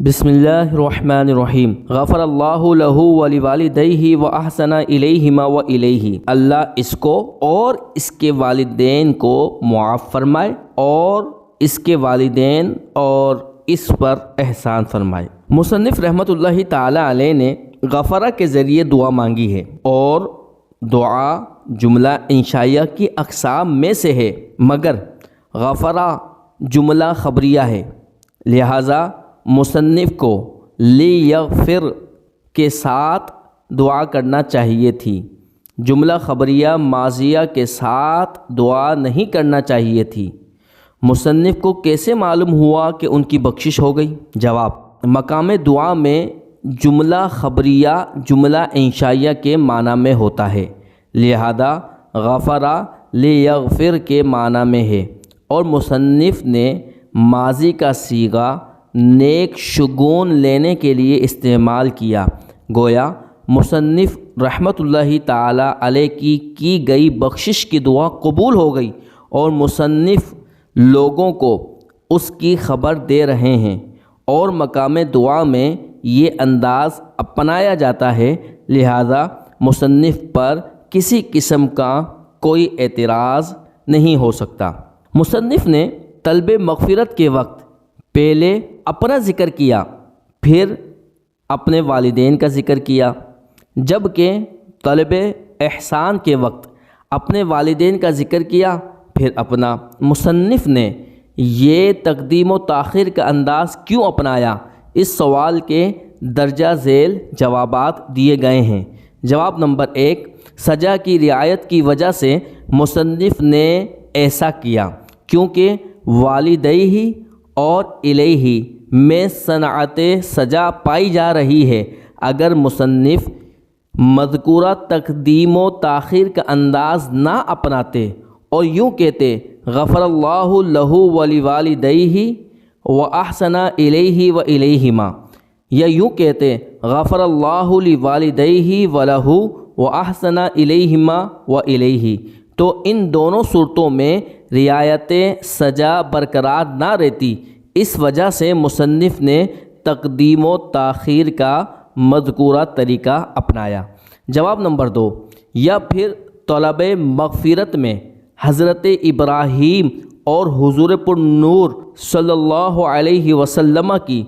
بسم اللہ الرحمن الرحیم غفر اللہ لہ ولوالدیہ واحسن الیہما والیہ، اللہ اس کو اور اس کے والدین کو معاف فرمائے اور اس کے والدین اور اس پر احسان فرمائے۔ مصنف رحمۃ اللہ تعالی علیہ نے غفرہ کے ذریعے دعا مانگی ہے اور دعا جملہ انشائیہ کی اقسام میں سے ہے، مگر غفرہ جملہ خبریہ ہے، لہٰذا مصنف کو لیغفر کے ساتھ دعا کرنا چاہیے تھی، جملہ خبریہ ماضیہ کے ساتھ دعا نہیں کرنا چاہیے تھی۔ مصنف کو کیسے معلوم ہوا کہ ان کی بخشش ہو گئی؟ جواب: مقام دعا میں جملہ خبریہ جملہ انشائیہ کے معنی میں ہوتا ہے، لہذا غفرہ لیغفر کے معنی میں ہے، اور مصنف نے ماضی کا صیغہ نیک شگون لینے کے لیے استعمال کیا، گویا مصنف رحمۃ اللہ تعالی علیہ کی گئی بخشش کی دعا قبول ہو گئی اور مصنف لوگوں کو اس کی خبر دے رہے ہیں، اور مقام دعا میں یہ انداز اپنایا جاتا ہے، لہذا مصنف پر کسی قسم کا کوئی اعتراض نہیں ہو سکتا۔ مصنف نے طلب مغفرت کے وقت پہلے اپنا ذکر کیا، پھر اپنے والدین کا ذکر کیا، جبکہ طلب احسان کے وقت اپنے والدین کا ذکر کیا پھر اپنا۔ مصنف نے یہ تقدیم و تاخیر کا انداز کیوں اپنایا؟ اس سوال کے درجہ ذیل جوابات دیے گئے ہیں۔ جواب نمبر 1، سزا کی رعایت کی وجہ سے مصنف نے ایسا کیا، کیونکہ والدیہ اور الیہ میں صنعت سزا پائی جا رہی ہے۔ اگر مصنف مذکورہ تقدیم و تاخیر کا انداز نہ اپناتے اور یوں کہتے غفر اللہ لہ ولوالدیہ واحسن الیہ والیہما، یا یوں کہتے غفر اللہ لوالدیہ ولہ واحسن الیہما والیہ، تو ان دونوں صورتوں میں رعایت سزا برقرار نہ رہتی۔ اس وجہ سے مصنف نے تقدیم و تاخیر کا مذکورہ طریقہ اپنایا۔ جواب نمبر 2، یا پھر طلب مغفرت میں حضرت ابراہیم اور حضور پر نور صلی اللہ علیہ وسلم کی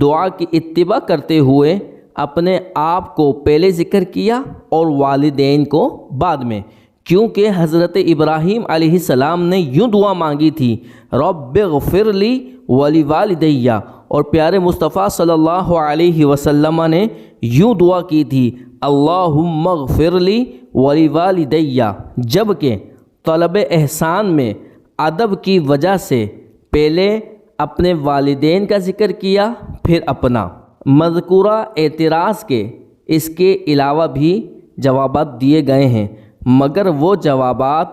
دعا کی اتباع کرتے ہوئے اپنے آپ کو پہلے ذکر کیا اور والدین کو بعد میں، کیونکہ حضرت ابراہیم علیہ السلام نے یوں دعا مانگی تھی رب اغفر لی ولوالدیہ، اور پیارے مصطفیٰ صلی اللہ علیہ وسلم نے یوں دعا کی تھی اللہم اغفر لی ولوالدیہ، جبکہ طلب احسان میں ادب کی وجہ سے پہلے اپنے والدین کا ذکر کیا پھر اپنا۔ مذکورہ اعتراض کے اس کے علاوہ بھی جوابات دیے گئے ہیں، مگر وہ جوابات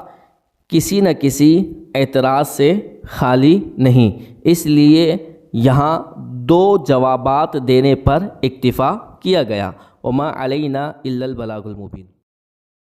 کسی نہ کسی اعتراض سے خالی نہیں، اس لیے یہاں 2 جوابات دینے پر اکتفا کیا گیا۔ وما علینا الا البلاغ المبین۔